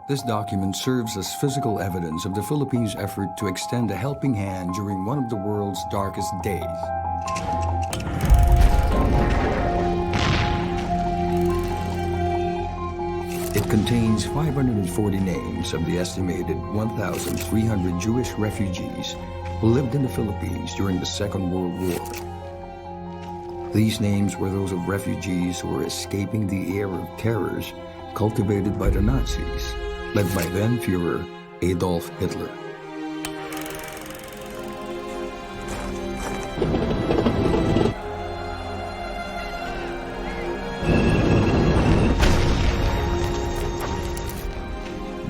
This document serves as physical evidence of the Philippines' effort to extend a helping hand during one of the world's darkest days. It contains 540 names of the estimated 1,300 Jewish refugees who lived in the Philippines during the Second World War. These names were those of refugees who were escaping the era of terrors cultivated by the Nazis, led by then Führer Adolf Hitler.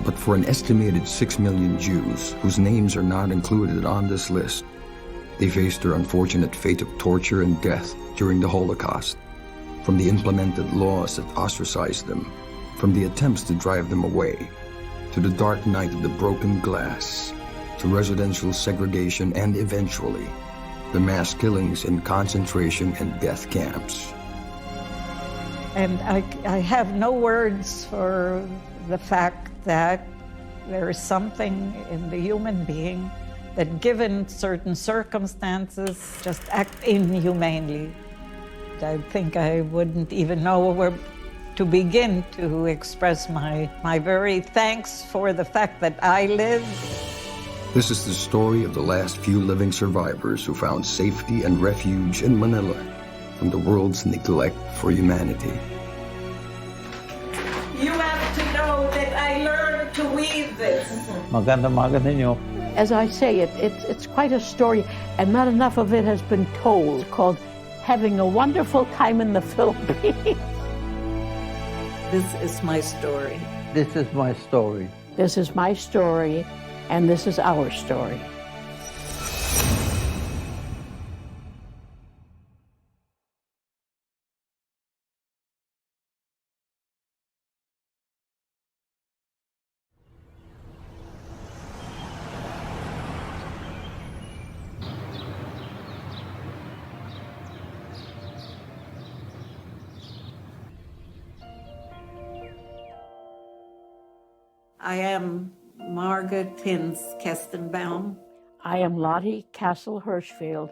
But for an estimated 6 million Jews whose names are not included on this list, they faced their unfortunate fate of torture and death during the Holocaust, from the implemented laws that ostracized them, from the attempts to drive them away, to the dark night of the broken glass, to residential segregation, and eventually, the mass killings in concentration and death camps. And I have no words for the fact that there is something in the human being that, given certain circumstances, just act inhumanely. I think I wouldn't even know where to begin to express my very thanks for the fact that I live. This is the story of the last few living survivors who found safety and refuge in Manila from the world's neglect for humanity. You have to know that I learned to weave this. Maganda ninyo. As I say, it's quite a story, and not enough of it has been told. It's called Having a Wonderful Time in the Philippines. This is my story. This is my story. This is my story, and this is our story. I am Margaret Hins Kestenbaum. I am Lottie Castle Hirschfeld.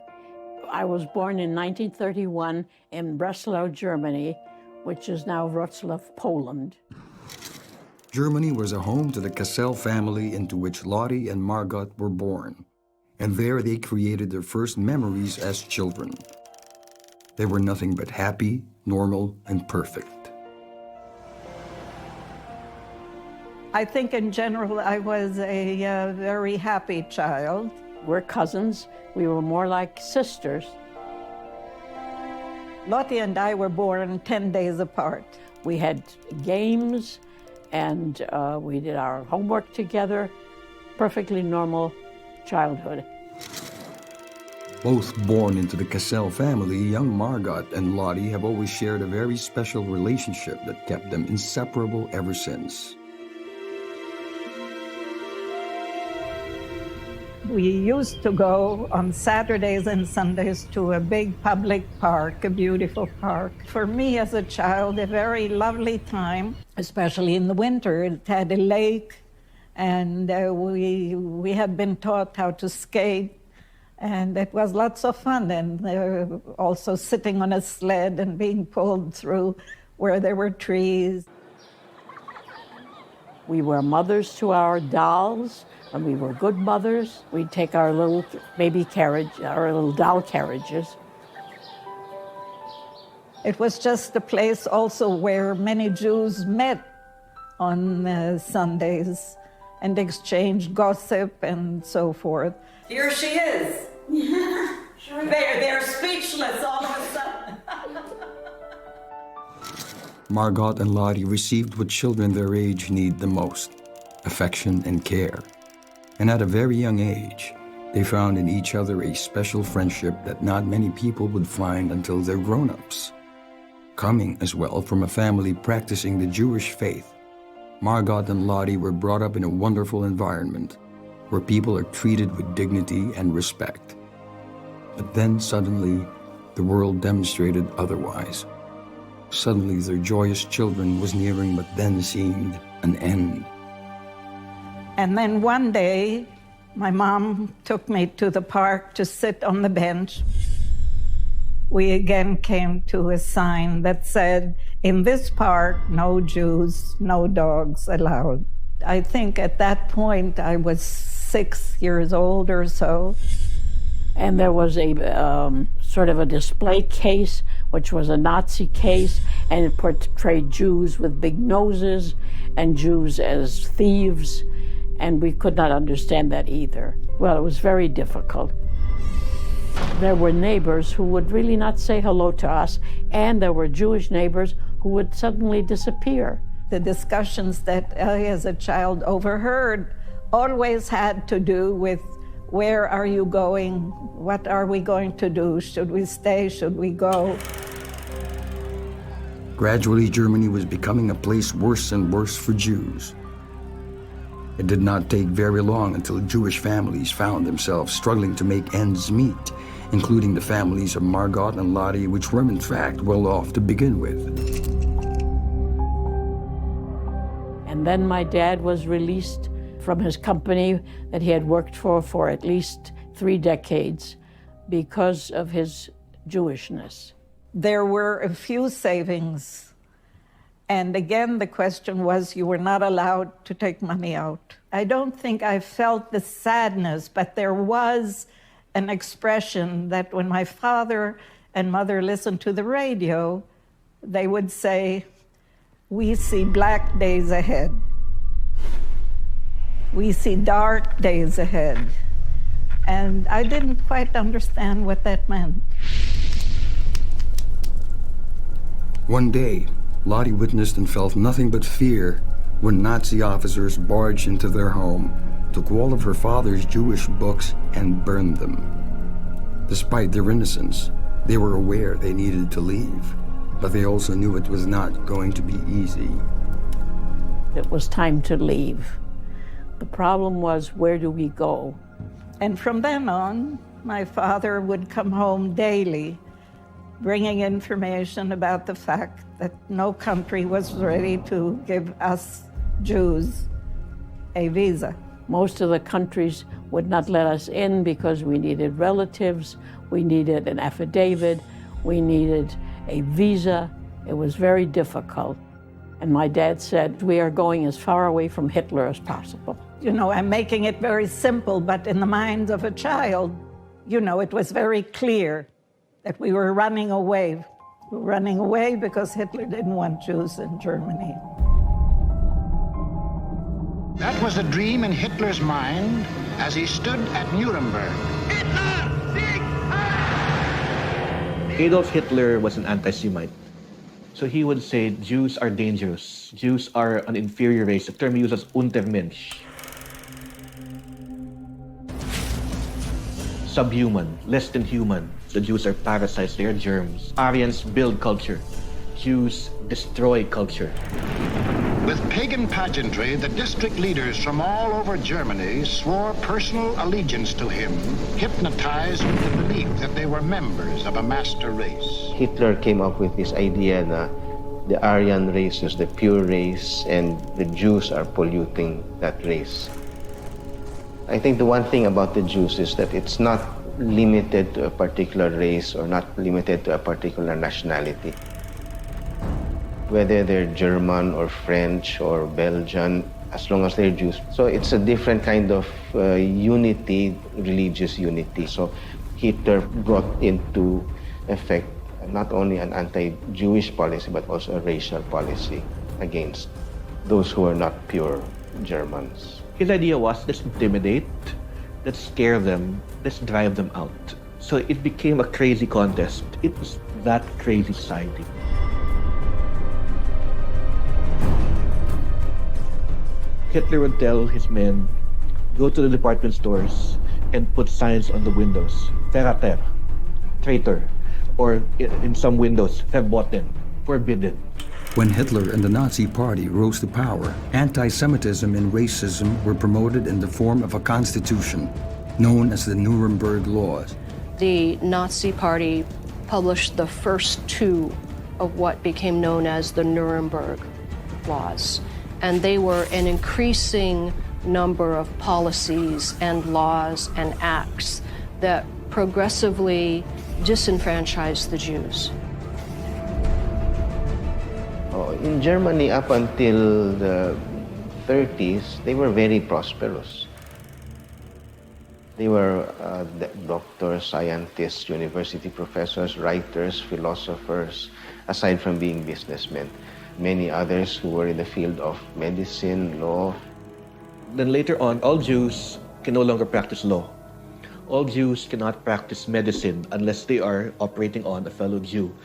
I was born in 1931 in Breslau, Germany, which is now Wrocław, Poland. Germany was a home to the Cassel family into which Lottie and Margot were born, and there they created their first memories as children. They were nothing but happy, normal, and perfect. I think in general I was a very happy child. We're cousins. We were more like sisters. Lottie and I were born 10 days apart. We had games, and we did our homework together. Perfectly normal childhood. Both born into the Cassel family, young Margot and Lottie have always shared a very special relationship that kept them inseparable ever since. We used to go on Saturdays and Sundays to a big public park, a beautiful park. For me as a child, a very lovely time, especially in the winter. It had a lake, and we had been taught how to skate, and it was lots of fun. And also sitting on a sled and being pulled through where there were trees. We were mothers to our dolls, and we were good mothers. We'd take our little baby carriage, our little doll carriages. It was just a place also where many Jews met on Sundays and exchanged gossip and so forth. Here she is. They're speechless all of a sudden. Margot and Lottie received what children their age need the most, affection and care. And at a very young age, they found in each other a special friendship that not many people would find until they're grown-ups. Coming as well from a family practicing the Jewish faith, Margot and Lottie were brought up in a wonderful environment where people are treated with dignity and respect. But then suddenly, the world demonstrated otherwise. Suddenly, their joyous children was nearing what then seemed an end. And then one day, my mom took me to the park to sit on the bench. We again came to a sign that said, "In this park, no Jews, no dogs allowed." I think at that point I was 6 years old or so. And there was a sort of a display case, which was a Nazi case, and it portrayed Jews with big noses and Jews as thieves, and we could not understand that either. Well, it was very difficult. There were neighbors who would really not say hello to us, and there were Jewish neighbors who would suddenly disappear. The discussions that I, as a child, overheard always had to do with, where are you going? What are we going to do? Should we stay? Should we go? Gradually, Germany was becoming a place worse and worse for Jews. It did not take very long until Jewish families found themselves struggling to make ends meet, including the families of Margot and Lottie, which were in fact well off to begin with. And then my dad was released from his company that he had worked for at least 3 decades because of his Jewishness. There were a few savings. And again, the question was, you were not allowed to take money out. I don't think I felt the sadness, but there was an expression that when my father and mother listened to the radio, they would say, "We see black days ahead. We see dark days ahead." And I didn't quite understand what that meant. One day, Lottie witnessed and felt nothing but fear when Nazi officers barged into their home, took all of her father's Jewish books, and burned them. Despite their innocence, they were aware they needed to leave, but they also knew it was not going to be easy. It was time to leave. The problem was, where do we go? And from then on, my father would come home daily, bringing information about the fact that no country was ready to give us Jews a visa. Most of the countries would not let us in because we needed relatives, we needed an affidavit, we needed a visa. It was very difficult. And my dad said, we are going as far away from Hitler as possible. You know, I'm making it very simple, but in the mind of a child, you know, it was very clear that we were running away. We were running away because Hitler didn't want Jews in Germany. That was a dream in Hitler's mind as he stood at Nuremberg. Adolf Hitler was an anti-Semite. So he would say Jews are dangerous. Jews are an inferior race. The term he uses, Untermensch. Subhuman, less than human. The Jews are parasites, they are germs. Aryans build culture. Jews destroy culture. With pagan pageantry, the district leaders from all over Germany swore personal allegiance to him, hypnotized with the belief that they were members of a master race. Hitler came up with this idea that the Aryan race is the pure race and the Jews are polluting that race. I think the one thing about the Jews is that it's not limited to a particular race or not limited to a particular nationality. Whether they're German or French or Belgian, as long as they're Jews. So it's a different kind of unity, religious unity. So Hitler brought into effect not only an anti-Jewish policy, but also a racial policy against those who are not pure Germans. His idea was, let's intimidate, let's scare them, let's drive them out. So it became a crazy contest. It was that crazy society. Hitler would tell his men, go to the department stores and put signs on the windows, Verrater, traitor, or in some windows, Verboten, forbidden. When Hitler and the Nazi Party rose to power, anti-Semitism and racism were promoted in the form of a constitution known as the Nuremberg Laws. The Nazi Party published the first 2 of what became known as the Nuremberg Laws. And they were an increasing number of policies and laws and acts that progressively disenfranchised the Jews. In Germany, up until the 30s, they were very prosperous. They were doctors, scientists, university professors, writers, philosophers, aside from being businessmen. Many others who were in the field of medicine, law. Then later on, all Jews can no longer practice law. All Jews cannot practice medicine unless they are operating on a fellow Jew.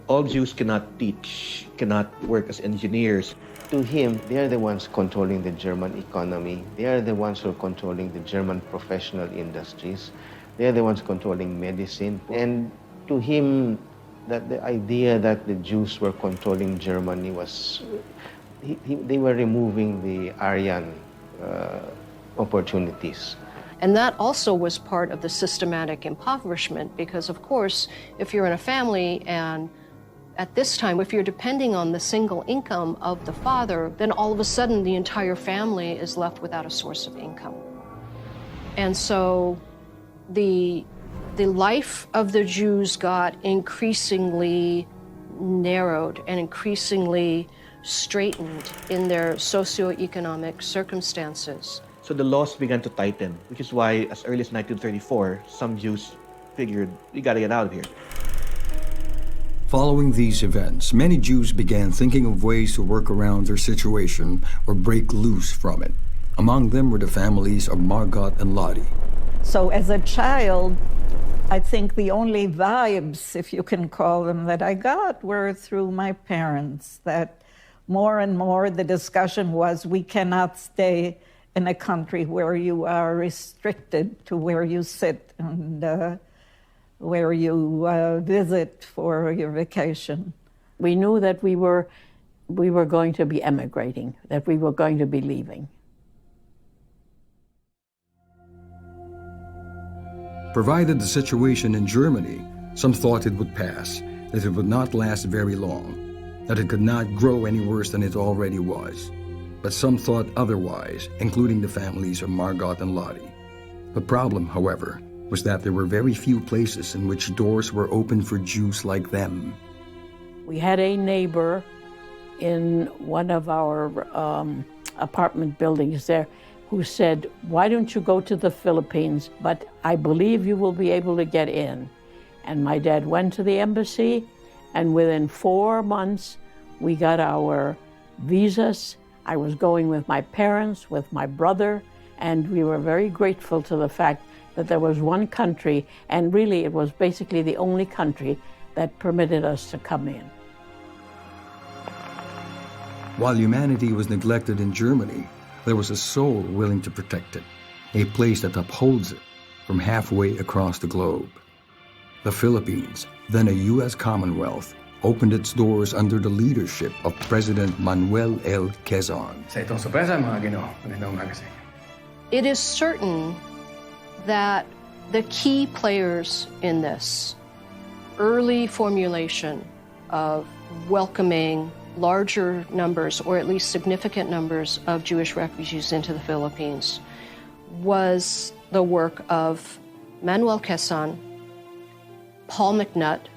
All Jews cannot teach, cannot work as engineers. To him, they are the ones controlling the German economy. They are the ones who are controlling the German professional industries. They are the ones controlling medicine. And to him, that the idea that the Jews were controlling Germany was, they were removing the Aryan opportunities. And that also was part of the systematic impoverishment because, of course, if you're in a family and at this time, if you're depending on the single income of the father, then all of a sudden the entire family is left without a source of income. And so the life of the Jews got increasingly narrowed and increasingly straightened in their socioeconomic circumstances. So the laws began to tighten, which is why as early as 1934, some Jews figured, we gotta get out of here. Following these events, many Jews began thinking of ways to work around their situation or break loose from it. Among them were the families of Margot and Lottie. So as a child, I think the only vibes, if you can call them, that I got were through my parents, that more and more the discussion was we cannot stay in a country where you are restricted to where you sit and where you visit for your vacation. We knew that we were going to be emigrating, that we were going to be leaving. Provided the situation in Germany, some thought it would pass, that it would not last very long, that it could not grow any worse than it already was. But some thought otherwise, including the families of Margot and Lottie. The problem, however, was that there were very few places in which doors were open for Jews like them. We had a neighbor in one of our apartment buildings there who said, "Why don't you go to the Philippines? But I believe you will be able to get in." And my dad went to the embassy, and within 4 months, we got our visas. I was going with my parents, with my brother, and we were very grateful to the fact that there was one country, and really it was basically the only country that permitted us to come in. While humanity was neglected in Germany, there was a soul willing to protect it, a place that upholds it from halfway across the globe. The Philippines, then a U.S. Commonwealth, opened its doors under the leadership of President Manuel L. Quezon. Sa itong sorpresa, mga Ginoo, magandang umaga sa inyo. It is certain that the key players in this early formulation of welcoming larger numbers, or at least significant numbers, of Jewish refugees into the Philippines was the work of Manuel Quezon, Paul McNutt,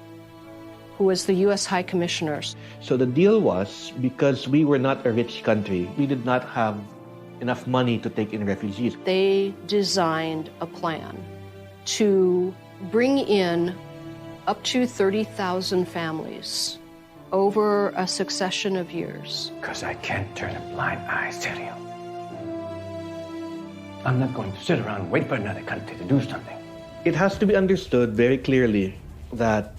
who was the U.S. High Commissioner. So the deal was, because we were not a rich country, we did not have enough money to take in refugees. They designed a plan to bring in up to 30,000 families over a succession of years. Because I can't turn a blind eye, serio. I'm not going to sit around and wait for another country to do something. It has to be understood very clearly that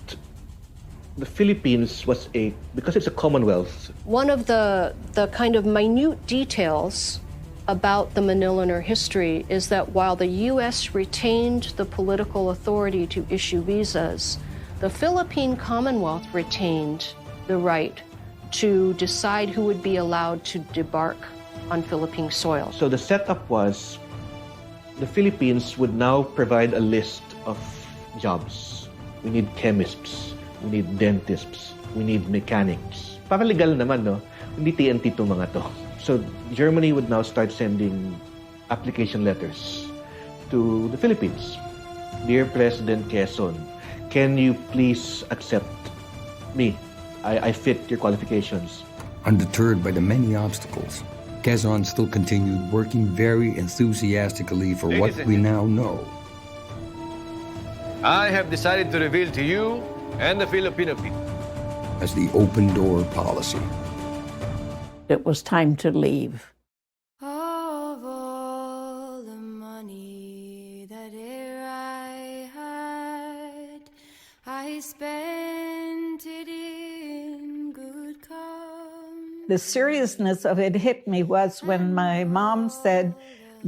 the Philippines was because it's a commonwealth. One of the kind of minute details about the Manilaner history is that while the U.S. retained the political authority to issue visas, the Philippine Commonwealth retained the right to decide who would be allowed to debark on Philippine soil. So the setup was the Philippines would now provide a list of jobs. We need chemists, we need dentists, we need mechanics. Para legal naman, no? Hindi TNT to mga to. So Germany would now start sending application letters to the Philippines. Dear President Quezon, can you please accept me? I fit your qualifications. Undeterred by the many obstacles, Quezon still continued working very enthusiastically for what we now know. I have decided to reveal to you and the Filipino people As the open door policy. It was time to leave. Of all the money that e'er I had, I spent it in good company. The seriousness of it hit me was when my mom said,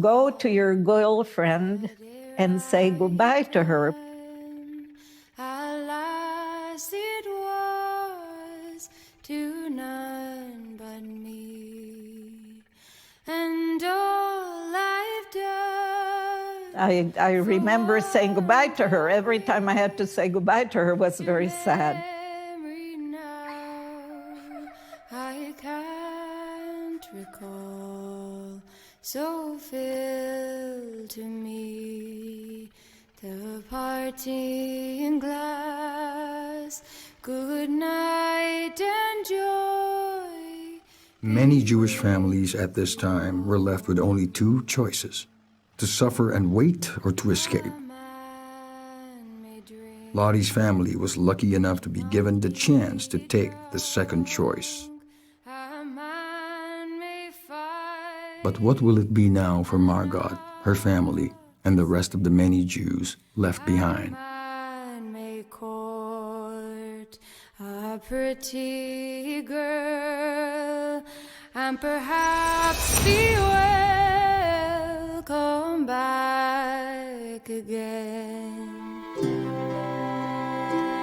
go to your girlfriend and say goodbye to her. Alas, it was to none but me, and all I've done. I remember saying goodbye to her. Every time I had to say goodbye to her was very sad. I can't recall, so fill to me the parting glass. Good night and joy. Many Jewish families at this time were left with only two choices: to suffer and wait or to escape. Lottie's family was lucky enough to be given the chance to take the second choice. But what will it be now for Margot, her family, and the rest of the many Jews left behind? May court a pretty girl, and perhaps the